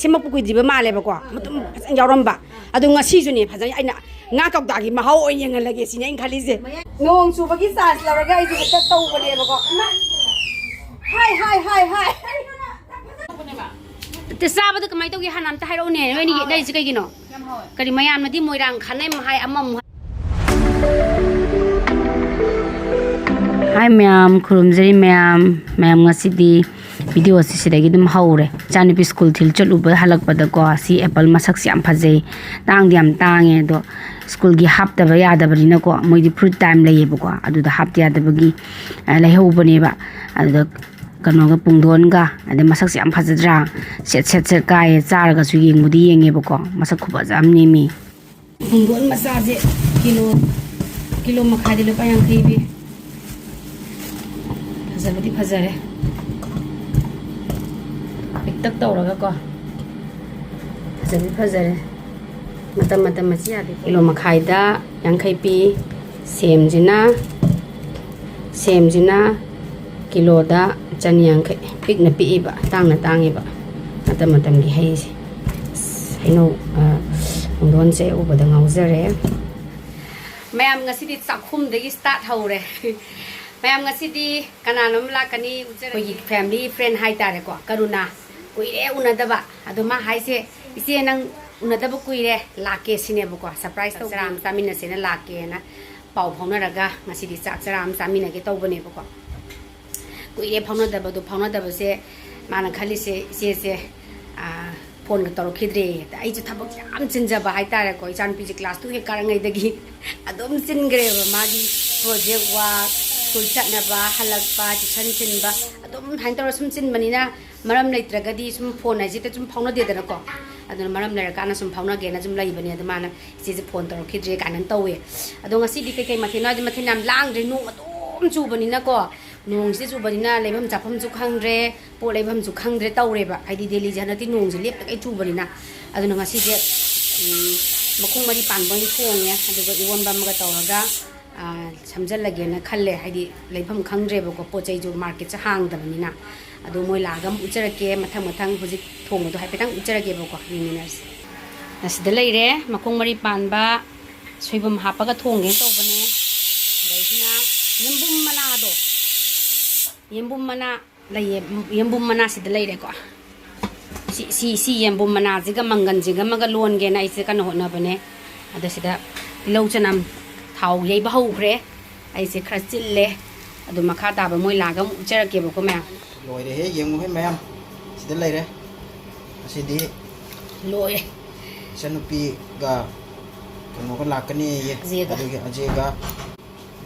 ꯁꯦꯝꯃꯛꯄ ꯀꯨꯏꯗ꯭ꯔꯤꯕ ꯃꯥꯜꯂꯦꯕꯀꯣ ꯃꯇꯨꯝ ꯐꯖꯅ ꯌꯥꯎꯔꯝꯕ ꯑꯗꯣ ꯉꯁꯤꯁꯨꯅꯦ ꯐꯖꯅ ꯑꯩꯅ ꯉꯥ ꯀꯧꯇꯥꯒꯤ ꯃꯍꯥꯎ ꯑꯣꯏꯅ ꯌꯦꯡꯍꯜꯂꯒꯦ ꯁꯤꯅꯦ ꯑꯩꯅ ꯈꯜꯂꯤꯁꯦ ꯅꯣꯡ ꯆꯨꯕꯒꯤ ꯆꯥꯟꯁ ꯂꯧꯔꯒ ꯑꯩꯁꯦ ꯍꯦꯛꯇ ꯇꯧꯕꯅꯦꯕꯀꯣ ꯍꯥꯏ ꯆꯥꯕꯗ ꯀꯃꯥꯏꯅ ꯇꯧꯒꯦ ꯍꯥꯟꯅ ꯑꯝꯇ ꯍꯥꯏꯔꯛꯎꯅꯦ ꯅꯣꯏꯅ ꯌꯦꯠꯅꯔꯤꯁꯦ ꯀꯩꯒꯤꯅꯣ ꯀꯔꯤ ꯃꯌꯥꯝꯅꯗꯤ ꯃꯣꯏꯔꯥꯡ ꯈꯥꯅꯩ ꯍꯥꯏ ꯑꯃꯃꯨꯛ ꯍꯥꯏ ꯃꯌꯥꯝ ꯈꯨꯔꯨꯝꯖꯔꯤ ꯃꯌꯥꯝ ꯉꯁꯤꯗꯤ ꯚꯤꯗꯤꯑꯣꯁꯤ ꯁꯤꯗꯒꯤ ꯑꯗꯨꯝ ꯍꯧꯔꯦ ꯏꯆꯥꯅꯨꯄꯤ ꯁ꯭ꯀꯨꯜ ꯊꯤꯜ ꯆꯠꯂꯨꯕ ꯍꯜꯂꯛꯄꯗꯀꯣ ꯁꯤ ꯑꯦꯄꯜ ꯃꯁꯛꯁꯦ ꯌꯥꯝ ꯐꯖꯩ ꯇꯥꯡꯗꯤ ꯌꯥꯝ ꯇꯥꯡꯉꯦ ꯑꯗꯣ ꯁ꯭ꯀꯨꯜꯒꯤ ꯍꯥꯞꯇꯕ ꯌꯥꯗꯕꯅꯤꯅꯀꯣ ꯃꯣꯏꯗꯤ ꯐ꯭ꯔꯨꯠ ꯇꯥꯏꯝ ꯂꯩꯌꯦꯕꯀꯣ ꯑꯗꯨꯗ ꯍꯥꯞꯇ ꯌꯥꯗꯕꯒꯤ ꯂꯩꯍꯧꯕꯅꯦꯕ ꯑꯗꯨꯗ ꯀꯩꯅꯣꯒ ꯄꯨꯡꯗꯣꯟꯒ ꯑꯗꯩ ꯃꯁꯛꯁꯦ ꯌꯥꯝ ꯐꯖꯗ꯭ꯔꯥ ꯁꯦꯠ ꯀꯥꯏꯌꯦ ꯆꯥꯔꯒꯁꯨ ꯌꯦꯡꯕꯨꯗꯤ ꯌꯦꯡꯉꯦꯕꯀꯣ ꯃꯁꯛ ꯈꯨꯐꯖ ꯑꯃ ꯅꯦꯝꯃꯤ ꯄꯨꯡꯗꯣꯟ ꯃꯆꯥꯁꯦ ꯀꯤꯂꯣ ꯃꯈꯥꯏꯗ ꯂꯨꯄꯥ 50 ꯄꯤ ꯐꯖꯕꯗꯤ ꯐꯖꯔꯦ ꯄꯤꯛꯇꯛ ꯇꯧꯔꯒꯀꯣ ꯐꯖꯔꯦ ꯃꯇꯝ ꯃꯆꯤ ꯌꯥꯗꯦ ꯀꯤꯂꯣ ꯃꯈꯥꯏꯗ 50 ꯄꯤ ꯁꯦꯝꯁꯤꯅ ꯀꯤꯂꯣꯗ 150 ꯄꯤꯛꯅ ꯄꯤꯛꯏꯕ ꯇꯥꯡꯉꯦꯕ ꯃꯇꯝꯒꯤ ꯍꯩꯁꯦ ꯍꯩꯅꯧ ꯄꯨꯡꯗꯣꯟꯁꯦ ꯎꯕꯗ ꯉꯥꯎꯖꯔꯦ ꯃꯌꯥꯝ ꯉꯁꯤꯗꯤ ꯆꯥꯛꯈꯨꯝꯗꯒꯤ ꯁ꯭ꯇꯥꯔꯠ ꯍꯧꯔꯦ ꯃꯌꯥꯝ ꯉꯁꯤꯗꯤ ꯀꯅꯥꯅꯣꯝ ꯂꯥꯛꯀꯅꯤ ꯑꯩꯈꯣꯏꯒꯤ ꯐꯦꯃꯤꯂꯤ ꯐ꯭ꯔꯦꯟ ꯍꯥꯏꯇꯥꯔꯦꯀꯣ ꯀरुणा ꯀꯨꯏꯔꯦ ꯎꯅꯗꯕ ꯑꯗꯣ ꯃꯥ ꯍꯥꯏꯁꯦ ꯏꯆꯦ ꯅꯪ ꯎꯅꯗꯕ ꯀꯨꯏꯔꯦ ꯂꯥꯛꯀꯦ ꯁꯤꯅꯦꯕꯀꯣ ꯁꯔꯄ꯭ꯔꯥꯏꯖ ꯇꯧ ꯆꯔꯥ ꯑꯃ ꯆꯥꯃꯤꯟꯅꯁꯦꯅ ꯂꯥꯛꯀꯦꯅ ꯄꯥꯎ ꯐꯥꯎꯅꯔꯒ ꯉꯁꯤꯗꯤ ꯆꯥꯛ ꯆꯔꯥ ꯑꯃ ꯆꯥꯃꯤꯟꯅꯒꯦ ꯇꯧꯕꯅꯦꯕꯀꯣ ꯀꯨꯏꯔꯦ ꯐꯥꯎꯅꯗꯕꯁꯦ ꯃꯥꯅ ꯈꯜꯂꯤꯁꯦ ꯏꯆꯦꯁꯦ ꯐꯣꯟꯒ ꯇꯧꯔꯛꯈꯤꯗ꯭ꯔꯦ ꯑꯩꯁꯨ ꯊꯕꯛ ꯌꯥꯝ ꯆꯤꯟꯖꯕ ꯍꯥꯏꯇꯥꯔꯦꯀꯣ ꯏꯆꯥꯅꯨꯄꯤꯁꯦ ꯀ꯭ꯂꯥꯁ 2 ꯍꯦꯛ ꯀꯥꯔꯉꯩꯗꯒꯤ ꯑꯗꯨꯝ ꯆꯤꯟꯈ꯭ꯔꯦꯕ ꯃꯥꯒꯤ ꯄ꯭ꯔꯣꯖꯦꯛ ꯋꯥꯔꯛ ꯁ꯭ꯀꯨꯜ ꯆꯠꯅꯕ ꯍꯜꯂꯛꯄ ꯇꯨꯏꯁꯟ ꯊꯤꯟꯕ ꯑꯗꯨꯝ ꯍꯥꯏꯅ ꯇꯧꯔ ꯁꯨꯝ ꯆꯤꯟꯕꯅꯤꯅ ꯃꯔꯝ ꯂꯩꯇ꯭ꯔꯒꯗꯤ ꯁꯨꯝ ꯐꯣꯟ ꯍꯥꯏꯁꯤꯗ ꯁꯨꯝ ꯐꯥꯎꯅꯗꯦꯗꯅꯀꯣ ꯑꯗꯨꯅ ꯃꯔꯝ ꯂꯩꯔꯀꯥꯟꯗ ꯁꯨꯝ ꯐꯥꯎꯅꯒꯦꯅ ꯁꯨꯝ ꯂꯩꯕꯅꯦ ꯑꯗꯣ ꯃꯥꯅ ꯏꯆꯦꯁꯦ ꯐꯣꯟ ꯇꯧꯔꯛꯈꯤꯗ꯭ꯔꯦ ꯀꯥꯏꯅ ꯇꯧꯋꯦ ꯑꯗꯣ ꯉꯁꯤꯗꯤ ꯀꯩꯀꯩ ꯃꯊꯦꯜꯅꯣ ꯍꯥꯏꯗꯤ ꯃꯊꯦꯜ ꯌꯥꯝ ꯂꯥꯡꯗ꯭ꯔꯦ ꯅꯣꯡ ꯑꯗꯨꯝ ꯆꯨꯕꯅꯤꯅꯀꯣ ꯅꯣꯡꯁꯦ ꯆꯨꯕꯅꯤꯅ ꯂꯩꯐꯝ ꯆꯥꯐꯝꯁꯨ ꯈꯪꯗ꯭ꯔꯦ ꯄꯣꯠ ꯂꯩꯐꯝꯁꯨ ꯈꯪꯗ꯭रे ꯇꯧꯔꯦꯕ ꯍꯥꯏꯗꯤ ꯗꯦꯜꯂꯤꯁꯦ ꯍꯟꯗꯛꯇꯤ ꯅꯣꯡꯁꯦ ꯂꯦꯞꯇꯒꯩ ꯆꯨꯕꯅꯤꯅ ꯑꯗꯨꯅ ꯉꯁꯤꯁꯦ ꯃꯈꯣꯡ ꯃꯔꯤ ꯄꯥꯟꯕ ꯑꯣꯏꯅ ꯊꯣꯡꯉꯦ ꯑꯗꯨꯒ ꯏꯔꯣꯟꯕ ꯑꯃꯒ ꯇꯧꯔꯒ ꯁꯝꯖꯜꯂꯒꯦꯅ ꯈꯜꯂꯦ ꯍꯥꯏꯗꯤ ꯂꯩꯐꯝ ꯈꯪꯗ꯭रेꯕꯀꯣ ꯄꯣꯠ ꯆꯩꯁꯨ ꯃꯥꯔꯀꯦꯠꯁꯦ ꯍꯥꯡꯗꯕꯅꯤꯅ ꯑꯗꯣ ꯃꯣꯏ ꯂꯥꯛꯑꯒ ꯑꯃꯨꯛ ꯎꯠꯆꯔꯛꯀꯦ ꯃꯊꯪ ꯍꯧꯖꯤꯛ ꯊꯣꯡꯕꯗꯣ ꯍꯥꯏꯐꯦꯠꯇꯪ ꯎꯠꯆꯔꯛꯀꯦꯕꯀꯣ ꯌꯦꯡꯃꯤꯟꯅꯔꯁꯤ ꯑꯁꯤꯗ ꯂꯩꯔꯦ ꯃꯈꯣꯡ ꯃꯔꯤ ꯄꯥꯟꯕ ꯁꯣꯏꯕꯨꯝ ꯍꯥꯞꯄꯒ ꯊꯣꯡꯒꯦꯅ ꯇꯧꯕꯅꯦ ꯑꯗꯩꯁꯤꯅ ꯌꯦꯝꯕꯨꯝ ꯃꯅꯥ ꯂꯩꯌꯦ ꯌꯦꯝꯕꯨꯝ ꯃꯅꯥꯁꯤꯗ ꯂꯩꯔꯦꯀꯣ ꯁꯤ ꯌꯦꯝꯕꯨꯝ ꯃꯅꯥꯁꯤꯒ ꯃꯪꯒꯟꯁꯤꯒ ꯑꯃꯒ ꯂꯣꯟꯒꯦꯅ ꯑꯩꯁꯦ ꯀꯟꯅ ꯍꯣꯠꯅꯕꯅꯦ ꯑꯗ ꯁꯤꯗ ꯇꯤꯜꯍꯧ ꯆꯅꯝ ꯊꯥꯎ ꯌꯩꯕ ꯍꯧꯈ꯭ꯔꯦ ꯑꯩꯁꯦ ꯈꯔ ꯆꯤꯜꯂꯦ ꯑꯗꯨ ꯃꯈꯥ ꯇꯥꯕ ꯃꯣꯏ ꯂꯥꯛꯑꯒ ꯑꯃꯨꯛ ꯎꯠꯆꯔꯛꯀꯦꯕꯀꯣ ꯃꯌꯥꯝ ꯂꯣꯏꯔꯦꯍꯦ ꯌꯦꯡꯉꯨꯍꯦ ꯃꯌꯥꯝ ꯁꯤꯗ ꯂꯩꯔꯦ ꯑꯁꯤꯗꯤ ꯂꯣꯏꯔꯦ ꯏꯆꯟꯅꯨꯄꯤꯒ ꯀꯩꯅꯣꯒ ꯂꯥꯛꯀꯅꯤꯌꯦ ꯑꯗꯨꯒꯤ ꯑꯖꯦꯒ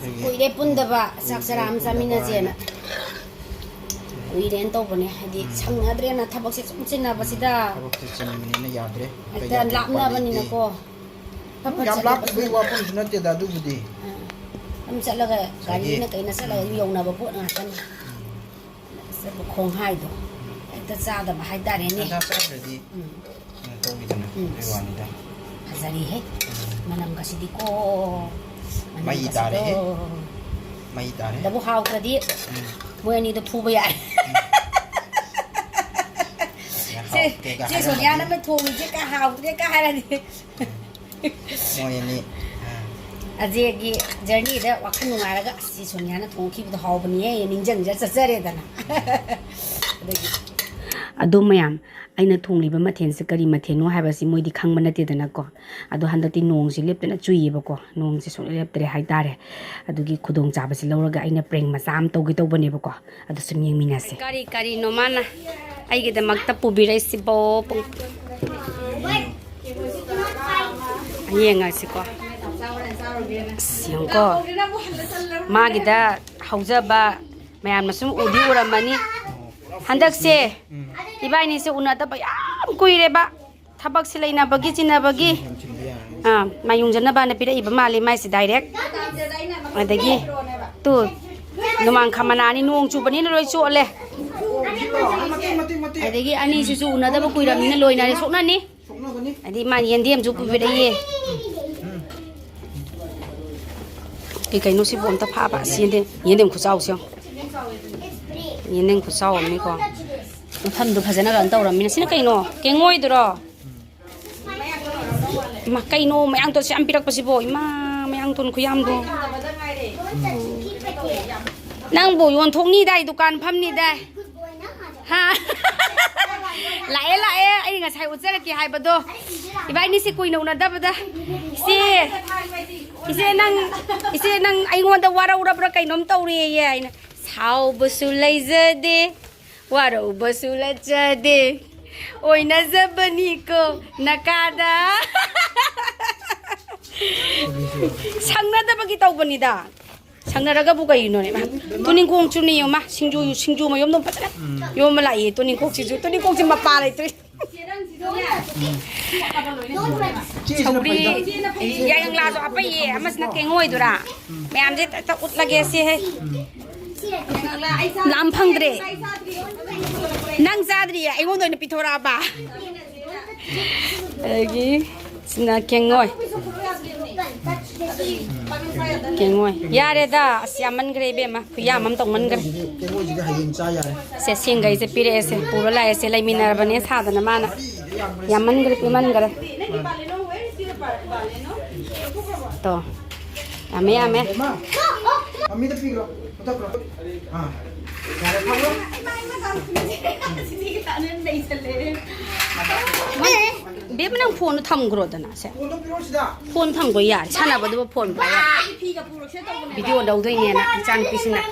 ꯀꯨꯏꯔꯦ ꯄꯨꯟꯗꯕ ꯆꯥꯛ ꯆꯔꯥ ꯑꯃ ꯆꯥꯃꯤꯟꯅꯁꯦꯅ ꯀꯨꯏꯔꯦꯅ ꯇꯧꯕꯅꯦ ꯍꯥꯏꯗꯤ ꯁꯪꯅꯗ꯭ꯔꯦꯅ ꯊꯕꯛꯁꯦ ꯁꯨꯝ ꯆꯤꯟꯅꯕꯁꯤꯗ ꯊꯕꯛꯁꯦ ꯆꯤꯟꯕꯅꯤꯅ ꯌꯥꯗ꯭ꯔꯦ ꯍꯦꯛꯇ ꯂꯥꯞꯅꯕꯅꯤꯅꯀꯣ ꯌꯥꯝ ꯂꯥꯞꯄꯒꯤ ꯋꯥꯐꯝꯁꯨ ꯅꯠꯇꯦꯗ ꯑꯗꯨꯕꯨꯗꯤ ꯑꯗꯨꯝ ꯆꯠꯂꯒ ꯒꯥꯔꯤꯅ ꯀꯩꯅ ꯆꯠꯂꯒ ꯌꯧꯅꯕ ꯄꯣꯠ ꯉꯥꯛꯇꯅꯤ ꯈꯣꯡꯍꯥꯏꯗꯣ ꯍꯦꯛꯇ ꯆꯥꯗꯕ ꯍꯥꯏꯇꯥꯔꯦꯅꯦ ꯆꯥꯗ꯭ꯔꯗꯤ ꯇꯧꯕꯤꯗꯅ ꯑꯩ ꯋꯥꯅꯤꯗ ꯐꯖꯔꯤꯍꯦ ꯃꯅꯝꯒꯁꯤꯗꯤꯀꯣ ꯃꯩ ꯇꯥꯔꯦꯍꯦ ꯃꯩ ꯇꯥꯔꯦ ꯗꯕꯨ ꯍꯥꯎꯇ꯭ꯔꯗꯤ ꯃꯣꯏ ꯑꯅꯤꯗꯣ ꯐꯨꯕ ꯌꯥꯏ ꯆꯦ ꯁꯣꯅꯤꯌꯥꯅ ꯊꯣꯡꯉꯤꯁꯦ ꯀ ꯍꯥꯎꯇ꯭ꯔꯦ ꯀ ꯍꯥꯏꯔꯗꯤ ꯃꯣꯏ ꯑꯅꯤ ꯑꯖꯦꯒꯤ ꯖꯔꯅꯤꯗ ꯋꯥꯈꯜ ꯅꯨꯡꯉꯥꯏꯔꯒ ꯆꯦ ꯁꯣꯅꯤꯌꯥꯅ ꯊꯣꯡꯈꯤꯕꯗꯣ ꯍꯥꯎꯕꯅꯤꯍꯦ ꯅꯤꯡꯖꯪꯖ ꯆꯠꯆꯔꯦꯗꯅ ꯑꯗꯣ ꯃꯌꯥꯝ ꯑꯩꯅ ꯊꯣꯡꯂꯤꯕ ꯃꯊꯦꯜꯁꯦ ꯀꯔꯤ ꯃꯊꯦꯜꯅꯣ ꯍꯥꯏꯕꯁꯤ ꯃꯣꯏꯗꯤ ꯈꯪꯕ ꯅꯠꯇꯦꯗꯅꯀꯣ ꯑꯗꯣ ꯍꯟꯗꯛꯇꯤ ꯅꯣꯡꯁꯦ ꯂꯦꯞꯇꯅ ꯆꯨꯏꯌꯦꯕꯀꯣ ꯅꯣꯡꯁꯦ ꯁꯨꯡꯂꯦꯞ ꯂꯦꯞꯇ꯭ꯔꯦ ꯍꯥꯏꯇꯥꯔꯦ ꯑꯗꯨꯒꯤ ꯈꯨꯗꯣꯡꯆꯥꯕꯁꯤ ꯂꯧꯔꯒ ꯑꯩꯅ ꯄ꯭ꯔꯦꯡ ꯃꯆꯥ ꯑꯃ ꯇꯧꯒꯦ ꯇꯧꯕꯅꯦꯕꯀꯣ ꯑꯗꯨ ꯁꯨꯝ ꯌꯦꯡꯃꯤꯟꯅꯁꯦ ꯀꯔꯤꯅꯣ ꯃꯥꯅ ꯑꯩꯒꯤꯗꯃꯛꯇ ꯄꯨꯕꯤꯔꯛꯏꯁꯤꯕꯣ ꯌꯦꯡꯉꯁꯤꯀꯣ ꯌꯦꯡꯀꯣ ꯃꯥꯒꯤꯗ ꯍꯧꯖꯕ ꯃꯌꯥꯝꯅ ꯁꯨꯝ ꯎꯗꯤ ꯎꯔꯝꯃꯅꯤ ꯍꯟꯗꯛꯁꯦ ꯏꯕꯥꯏꯅꯤꯁꯦ ꯎꯅꯗꯕ ꯌꯥꯝ ꯀꯨꯏꯔꯦꯕ ꯊꯕꯛꯁꯦ ꯂꯩꯅꯕꯒꯤ ꯆꯤꯟꯅꯕꯒꯤ ꯃꯥꯌꯨꯡꯖꯅꯕꯅ ꯄꯤꯔꯛꯏꯕ ꯃꯥꯜꯂꯤ ꯃꯥꯏꯁꯦ ꯗꯥꯏꯔꯦꯛ ꯑꯗꯒꯤ ꯇꯨ ꯅꯣꯡꯃꯥꯡꯈꯥ ꯃꯅꯥꯅꯤ ꯅꯣꯡ ꯆꯨꯕꯅꯤꯅ ꯂꯣꯏ ꯆꯣꯠꯂꯦ ꯑꯗꯒꯤ ꯑꯅꯤꯁꯤꯁꯨ ꯎꯅꯗꯕ ꯀꯨꯏꯔꯕꯅꯤꯅ ꯂꯣꯏꯅꯔꯦ ꯁꯣꯛꯅꯅꯤ ꯑꯗꯩ ꯃꯥ ꯌꯦꯟꯗꯦꯝꯁꯨ ꯄꯨꯕꯤꯔꯛꯏꯌꯦ ꯀꯩꯅꯣ ꯁꯤꯕꯨ ꯑꯝꯇ ꯐꯥꯕ ꯌꯦꯟꯗꯦꯝ ꯈꯨꯆꯥꯎꯁꯦ ꯌꯦꯟꯗꯦꯝ ꯈꯨꯆꯥꯎ ꯑꯃꯅꯤꯀꯣ ꯃꯐꯝꯗꯨ ꯐꯖꯅ ꯀꯩꯅꯣ ꯇꯧꯔꯝꯃꯤꯅ ꯁꯤꯅ ꯀꯩꯅꯣ ꯀꯦꯡꯉꯣꯏꯗꯨꯔꯣ ꯏꯃꯥ ꯀꯩꯅꯣ ꯃꯌꯥꯡꯇꯣꯟꯁꯦ ꯌꯥꯝ ꯄꯤꯔꯛꯄꯁꯤꯕꯣ ꯏꯃꯥ ꯃꯌꯥꯡꯇꯣꯟ ꯈꯨꯌꯥꯝꯗꯣ ꯅꯪꯕꯨ ꯌꯣꯟꯊꯣꯛꯅꯤꯗꯥꯏ ꯗꯨꯀꯥꯟ ꯐꯝꯅꯤꯗꯥꯏ ꯍꯥ ꯂꯥꯛꯑꯦ ꯂꯥꯛꯑꯦ ꯑꯩ ꯉꯁꯥꯏ ꯎꯠꯆꯔꯛꯀꯦ ꯍꯥꯏꯕꯗꯣ 이바이니시 kuina unadabada ise nang aingonda waraurabra kainom tawriye aina saubasu laizade waraubasu lachade oina zabani ko nakada 상나다박이 tawbanida 상나라가 buka yunone tuning kong chuni yoma singju ma yom dom patana yom lai tuning kong chi mapa lai tri Sauri yang lazo apa ye amas na kengoi dura me amje ta ut lage se hai lam phangdre nang zadri ai ngon doi pithora ba agi sina kengoi yare da asyaman gre be ma khuyamam tongman gre kengoi jiga hayeng cha yare se singai se pire se pura la se lai minar bane sadana mana yaman gre piman gre to ame ami da pigro utak ro ha yare phagro be manang phone tham gro dana se phone tham go yar chana ba do phone ba video dau doi ne na chan pisina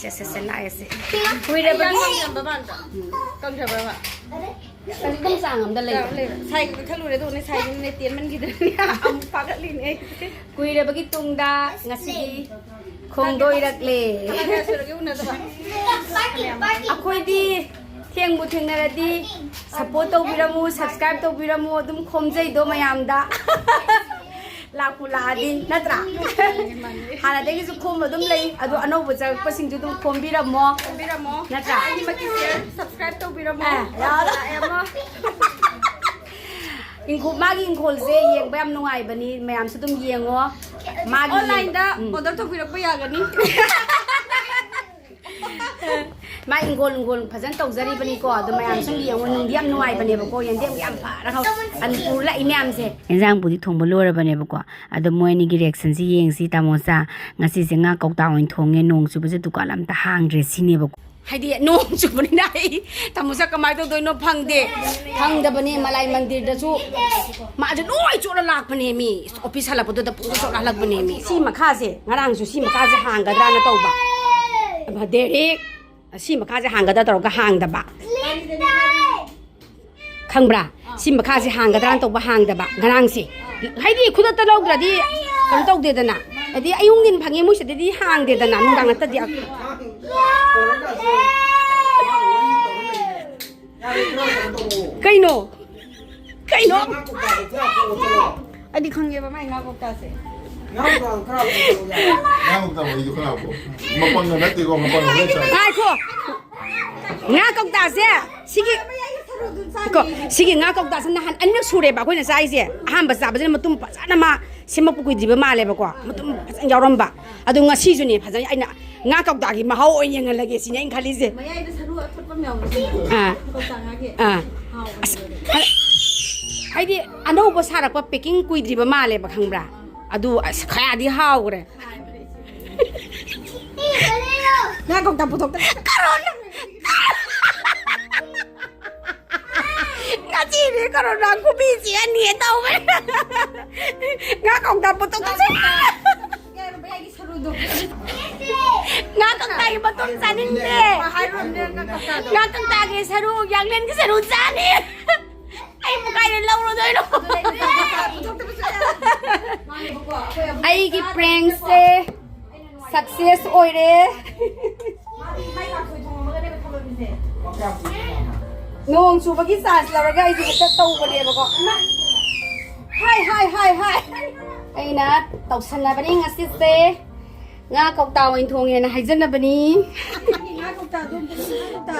se la se kuire ba kam cha ba Kasi kung saan ang dalay. Say kalure do ni say ni tiyan man gid ni am pagalin eh. Kuira bagi tungda ngasi kung doi ragle. Akoy di thiang bu thing na di support to biramu subscribe to biramu dum khomjai do mayam da. Lakula din natra hala degi su khom dum lei adu ano bu ja pasing ju dum khom biramo natra ani maki share subscribe to biramo ya emo ingku magi ingkol je yeng bam nuai bani mayam su dum yengo magi online da order to birak ya gani ma ingol phajan tawjari bani ko adu mayam sum yengo nung diam nuai bani ba ko yen dem yam pha ra hau an pur la inyam se enjang budi thongba lora bani ba ko adu moini gi reaction si yeng si tamosa ngasi se nga kok ta oin thonge nong su bu se dukan lam ta hang dre sine ba haidi nong su bani nai tamosa kamai to doino phangde phangda bani malai mandir da su ma ju noi chu la lak bani mi office hala podo da pu chu la lak bani mi si makha se ngarang su si makha se hang ga dra na tawba ba derek si makha se hang ga da tor ga hang da ba khangbra si makha se hang ga dra na tawba hang da ba ngarang si haidi khuda ta log dra di kan taw de da na adi ayung din phange mu se di hang de da na nung dang ta di kaino adi khangge ba mai nga ko ta se Ngakok mo iyo kana po. Mapang na natin ko mapang na lecha. Ay ko. Ngakok ta se. Sige ngakok ta se na han anak sure ba ko na sai se. Aham ba sa ba matum pa sana ma simak pu di ba ma le ba ko. Matum yawram ba. Adu nga si ju ni pha ai na ngakok ta gi ma hau oi yang lage si ning khali se. Mayai da saru athot pa myaw ko ta nga ge. Ai di ano ba sarak pa picking kui di ba ma le ba khangbra. Adu khaya di haugre nga kong taputok karon nga chini karon ang kubisi ani taw nga kong taputok nga kong tagi baton sanin de nga kong tagi saru yang len ke saru sani ay bukai na lauro doy no ay ki prank se success oire nong su bagi sans la raga isi ta taw ba de ba ko hi ay na taw san na bani ngasi se nga kau taw in thong ye na haijan na bani nga kau ta dum ta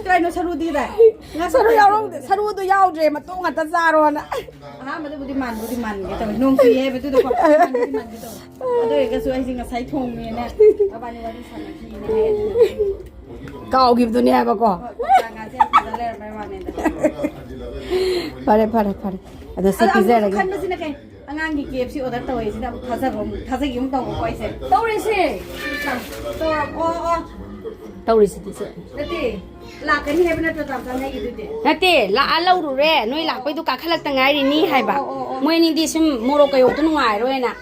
trai no saru di da nga saru yaw saru do yaw dre ma to nga ta zaro na ha ma bu di man ge ta nong si he be tu do ko di man ge to ado e ga su ai singa sai thong ne na ba ni wa di san ki ne เก่ากิบตัวเนี้ยปะก่อพาเลยอันนี้สิพิเศษอะไรกันangan gi kep si order to is na thasa yum tong ko ise to ri si to o เต้าริสิเส nati la kan he bna to tam tam he gi de นั่นเต้ละอันเล่าดูเร่นุ้ยหลักไปดูการขลักตั้งไงดินี่ให้บ่มวยนี่ดิฉันโมโรกโยตัวนุ่งไงด้วยนะ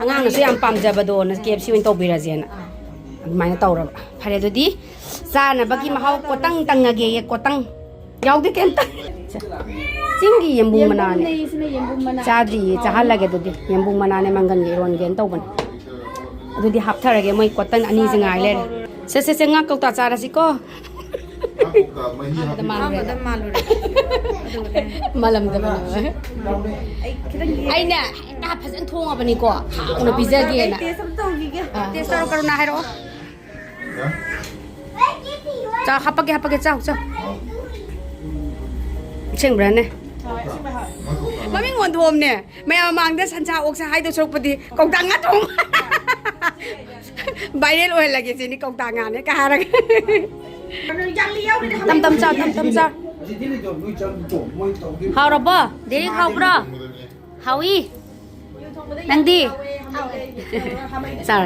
งานนั้นสิอันปั๊มจะบดโดนเก็บชีวิตตัวบิราเซียนะไม่น่าเต้าระพาเรดูดิซานะบักกี้มาเขากดตั้งเงี้ยกดตั้งยาวดิเกันตั้งจริงกี่ยมบุมมานานจ้าดีจ้าฮัลละเกดูดิยมบุมมานานมันกันเยรอนเกันเต้าบันดูดิฮับทาร์เกมวยกดตั้งอันนี้สิงไงเลยเสงักกตาจาราสิก็malam dah mana? Ay na, tapos ang tunga pa ni ko. Ano pizza gaya na? Taste tahu kalau nak hero. Cak hapag cak. Ceng berani. Mami ngon thom ne. Mai amang dah sanca ok sa hai tu sok padi kong tangan thong. Viral hoy lagi sini kong tangan ne kaharang. Tam sa. Hao robo, diri hao bro. Hawi. Nangdi. Sa.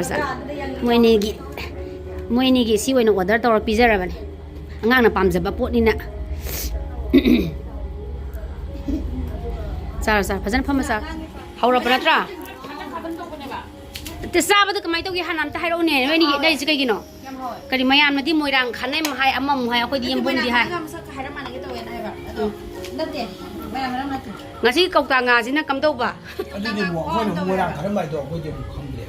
Moi ni gi si wei no order tor pizza ra ban. Angang na pam jaba pot ni na. Sa, phajan phama sa. Hao robo na tra. Te sa ba tu kamai to gi hanam ta hai ro ne, wei ni dai ji kai gi no. Kali mayam na di moirang khanai mahai amam hai akoi di yambum di hai ngasi kauta nga sina kamtau ba adini mo ko no moirang kharam bai do ko je mu khamde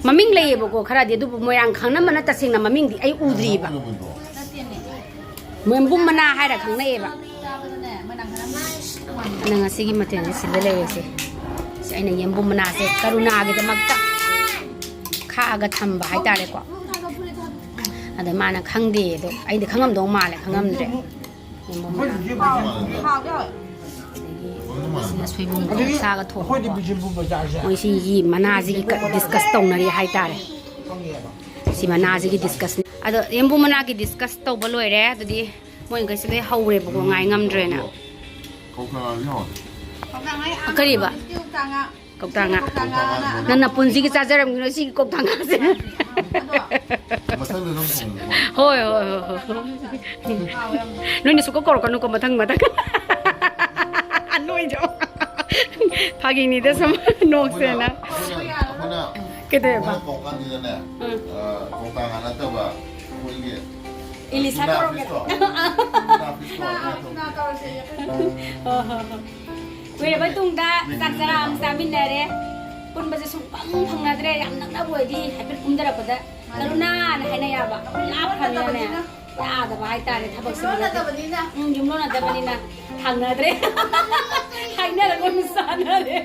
maming lei bo ko khara di du moirang khangna mana ta sing na maming di ai udri ba moyambum mana hai ra khangna e ba na ngasi gi maten si bele se si ai na yambum mana se karuna gi da makta kha aga thamba hai ta le ko ada mana khangde do ai de khangam dong ma le khangam dre sui bung sa ga tho moi si yi mana ji ki discuss tong na ri hai ta re si mana ji ki discuss ado yembu mana ki discuss to ba loi re to di moi ga si le hau re bu ngai ngam dre na kari ba kok tanga nana punji ki chajaram gi no si kok tanga se hoi noi ni su ko kor kan ko mathang anoi jo phagi ni de sam nok se na ke de ba kong kan ni ne kong tanga na ta ba ko ni ilisa kor ke we ba tung da Thajaram samin na re pun ba su pang phang na dre yam nak na boi di happy kum dara pa da karuna na hai na ya ba lap phan na ne ya da ba hai ta re thabak se na da bani na yum lo na da bani na thang na dre hai na la ko sa na re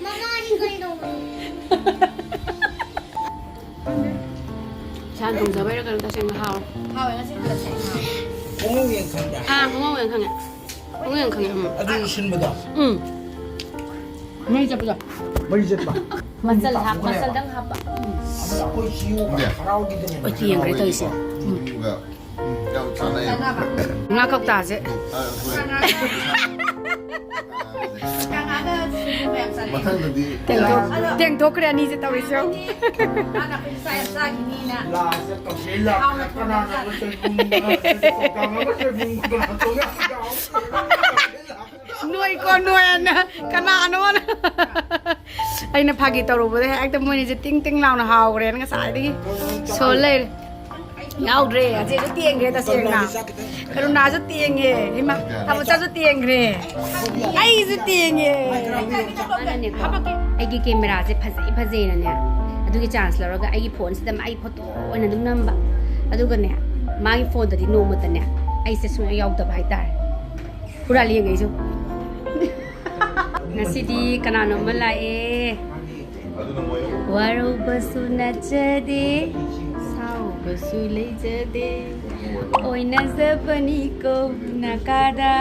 mama ni koi do chan tung sa bai ra ka ta se ma hao nga si da sai ong yen khang da ong yen khang ya ong yen khang ya adu shin ba da nei ja ba mari jet ba masal dang hap ba ada ko siu harau di de oi tiang re toi se ga yau chana ya nga kok ta se matang di teng to kre ni se tau ri se ana ko sai sa gi ni na la se to se la kana na ko se bung ko ka ma se bung ko na to ya nuôi con nuôi anh kana ano na ai na phagi tàu rồi đấy anh ta mua này tinh tinh nào hào rồi nó xài đi số lên ngao rề à chị rất tiền ghê ta xem nào cái đó rất tiền ghê thế mà thằng một rất tiền ghê ai rất tiền ghê ai cái camera sẽ phát gì nè nèดูกี่ chance แล้วก็ไอ้กี่ phone สิแต่ไอ้ photo อันนั้นnumber ดูกันเนี่ยมา phone แต่ที่โน้มแต่เนี่ยไอ้เสสุยาวแต่ไปตายพูดอะไรยังไงจูNasidi kanano malai Waru basu na jadi Sao basu le jadi Oi na zapani ko nakada